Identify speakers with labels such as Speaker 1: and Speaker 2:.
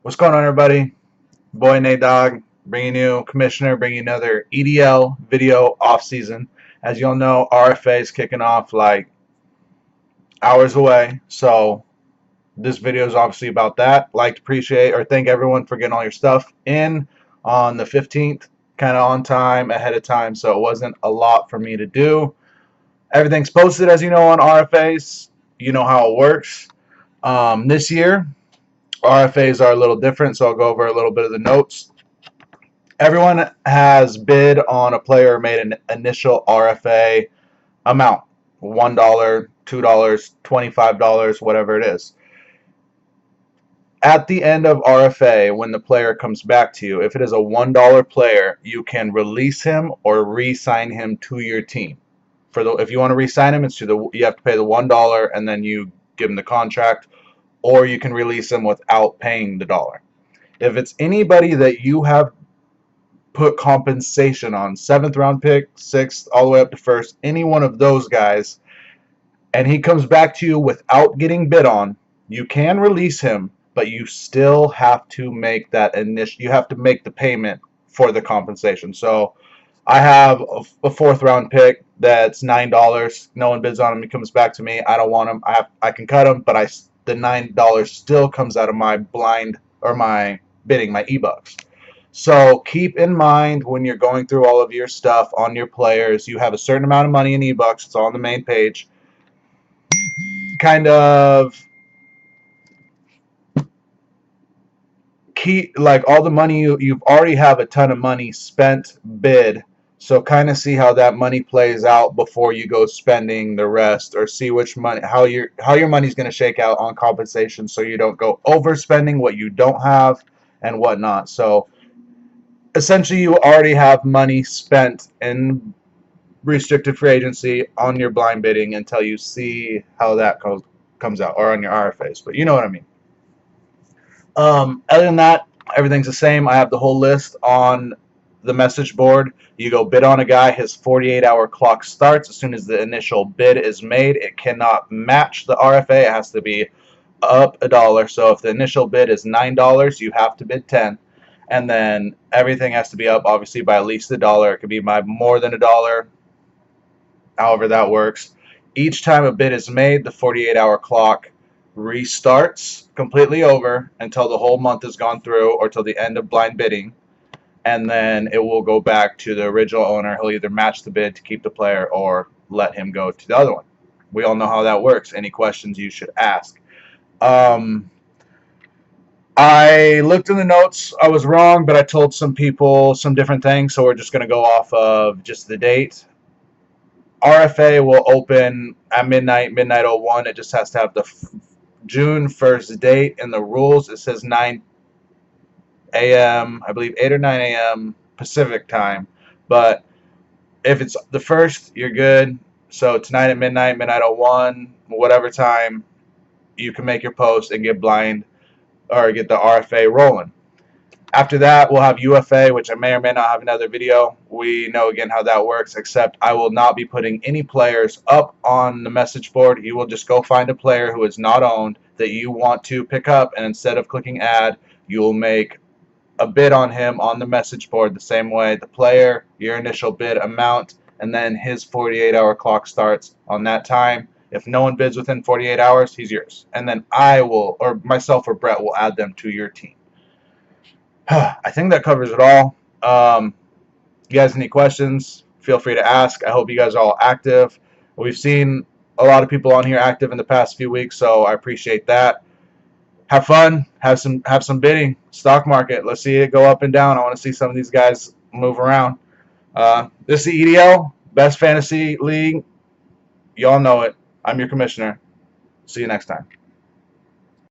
Speaker 1: What's going on, everybody? Boy Nate Dog, bringing you Commissioner, bringing you another EDL video off season. As you all know, RFA is kicking off like hours away, so this video is obviously about that. Like to appreciate or thank everyone for getting all your stuff in on the 15th, kind of on time, ahead of time, so it wasn't a lot for me to do. Everything's posted, as you know, on RFAs. You know how it works. This year, RFAs are a little different, so I'll go over a little bit of the notes. Everyone has bid on a player or made an initial RFA amount, $1, $2, $25, whatever it is. At the end of RFA, when the player comes back to you, if it is a $1 player, you can release him or re-sign him to your team. If you want to re-sign him, you have to pay the $1 and then you give him the contract, or you can release him without paying the dollar. If it's anybody that you have put compensation on, 7th round pick, 6th, all the way up to 1st, any one of those guys, and he comes back to you without getting bid on, you can release him, but you still have to make you have to make the payment for the compensation. So I have a 4th round pick that's $9. No one bids on him. He comes back to me. I don't want him. I can cut him, but the $9 still comes out of my blind or my bidding, my e-bucks. So keep in mind when you're going through all of your stuff on your players, you have a certain amount of money in e-bucks. It's on the main page. Kind of keep like all the money you've already have a ton of money spent bid. So kind of see how that money plays out before you go spending the rest, or see which money how your money's going to shake out on compensation, so you don't go overspending what you don't have and whatnot. So essentially, you already have money spent in restricted free agency on your blind bidding until you see how that comes out, or on your RFAs. But you know what I mean. Other than that, everything's the same. I have the whole list on the message board. You go bid on a guy, his 48-hour clock starts as soon as the initial bid is made. It cannot match the RFA. It has to be up $1. So if the initial bid is $9, you have to bid 10. And then everything has to be up, obviously, by at least $1. It could be by more than $1, however that works. Each time a bid is made, the 48-hour clock restarts completely over until the whole month has gone through, or till the end of blind bidding. And then it will go back to the original owner. He'll either match the bid to keep the player or let him go to the other one. We all know how that works. Any questions you should ask. I looked in the notes. I was wrong, but I told some people some different things, so we're just going to go off of just the date. RFA will open at midnight 01. It just has to have the June 1st date. In the rules, it says 9 a.m., I believe 8 or 9 a.m. Pacific time. But if it's the 1st, you're good. So tonight at midnight 01, whatever time, you can make your post and get blind or get the RFA rolling. After that, we'll have UFA, which I may or may not have another video. We know again how that works, except I will not be putting any players up on the message board. You will just go find a player who is not owned that you want to pick up, and instead of clicking add, you will make a bid on him on the message board the same way. The player, your initial bid amount, and then his 48-hour clock starts on that time. If no one bids within 48 hours, he's yours. And then I will, or myself or Brett will add them to your team. I think that covers it all. You guys any questions, feel free to ask. I hope you guys are all active. We've seen a lot of people on here active in the past few weeks, so I appreciate that. Have fun. Have some bidding. Stock market. Let's see it go up and down. I want to see some of these guys move around. This is the EDL, Best Fantasy League. Y'all know it. I'm your commissioner. See you next time.